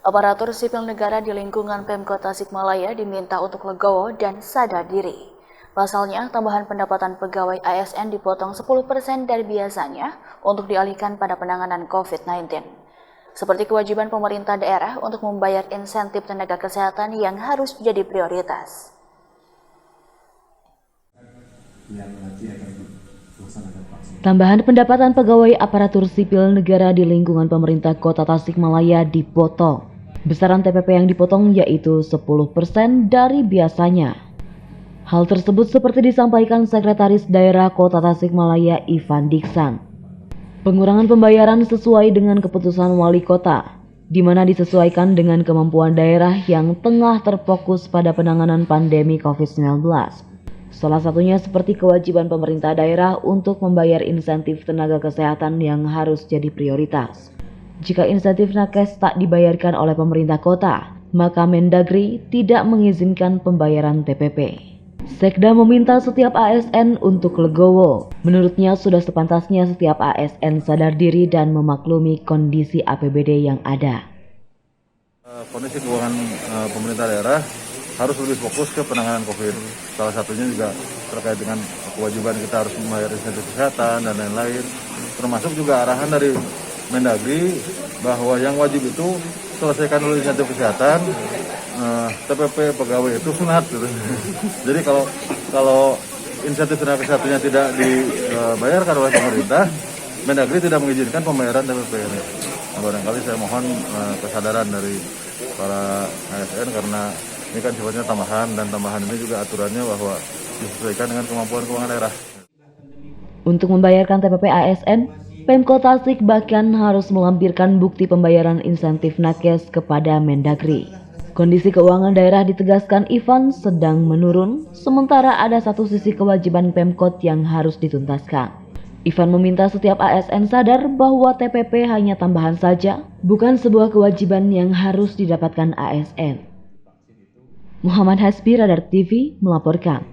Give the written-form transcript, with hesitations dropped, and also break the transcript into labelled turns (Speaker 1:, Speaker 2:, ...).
Speaker 1: Aparatur sipil negara di lingkungan Pemkot Tasikmalaya diminta untuk legowo dan sadar diri. Pasalnya, tambahan pendapatan pegawai ASN dipotong 10% dari biasanya untuk dialihkan pada penanganan COVID-19. Seperti kewajiban pemerintah daerah untuk membayar insentif tenaga kesehatan yang harus jadi prioritas.
Speaker 2: Tambahan pendapatan pegawai aparatur sipil negara di lingkungan pemerintah Kota Tasikmalaya dipotong. Besaran TPP yang dipotong yaitu 10% dari biasanya. Hal tersebut seperti disampaikan Sekretaris Daerah Kota Tasikmalaya Ivan Diksan. Pengurangan pembayaran sesuai dengan keputusan Wali Kota, di mana disesuaikan dengan kemampuan daerah yang tengah terfokus pada penanganan pandemi COVID-19. Salah satunya seperti kewajiban pemerintah daerah untuk membayar insentif tenaga kesehatan yang harus jadi prioritas. Jika insentif nakes tak dibayarkan oleh pemerintah kota, maka Mendagri tidak mengizinkan pembayaran TPP. Sekda meminta setiap ASN untuk legowo. Menurutnya sudah sepantasnya setiap ASN sadar diri dan memaklumi kondisi APBD yang ada.
Speaker 3: Kondisi keuangan pemerintah daerah harus lebih fokus ke penanganan COVID. Salah satunya juga terkait dengan kewajiban kita harus membayar insentif kesehatan dan lain-lain. Termasuk juga arahan dari Mendagri bahwa yang wajib itu selesaikan dulu insentif kesehatan, TPP pegawai itu sunat gitu. Jadi kalau insentif tenaga kesehatannya tidak dibayarkan oleh pemerintah, Mendagri tidak mengizinkan pembayaran TPP ini. Nah, barangkali saya mohon kesadaran dari para ASN karena ini kan sifatnya tambahan dan tambahan ini juga aturannya bahwa disesuaikan dengan kemampuan keuangan daerah.
Speaker 2: Untuk membayarkan TPP ASN, Pemkot Tasik bahkan harus melampirkan bukti pembayaran insentif nakes kepada Mendagri. Kondisi keuangan daerah ditegaskan Ivan sedang menurun, sementara ada satu sisi kewajiban Pemkot yang harus dituntaskan. Ivan meminta setiap ASN sadar bahwa TPP hanya tambahan saja, bukan sebuah kewajiban yang harus didapatkan ASN. Muhammad Hasbi, Radar TV, melaporkan.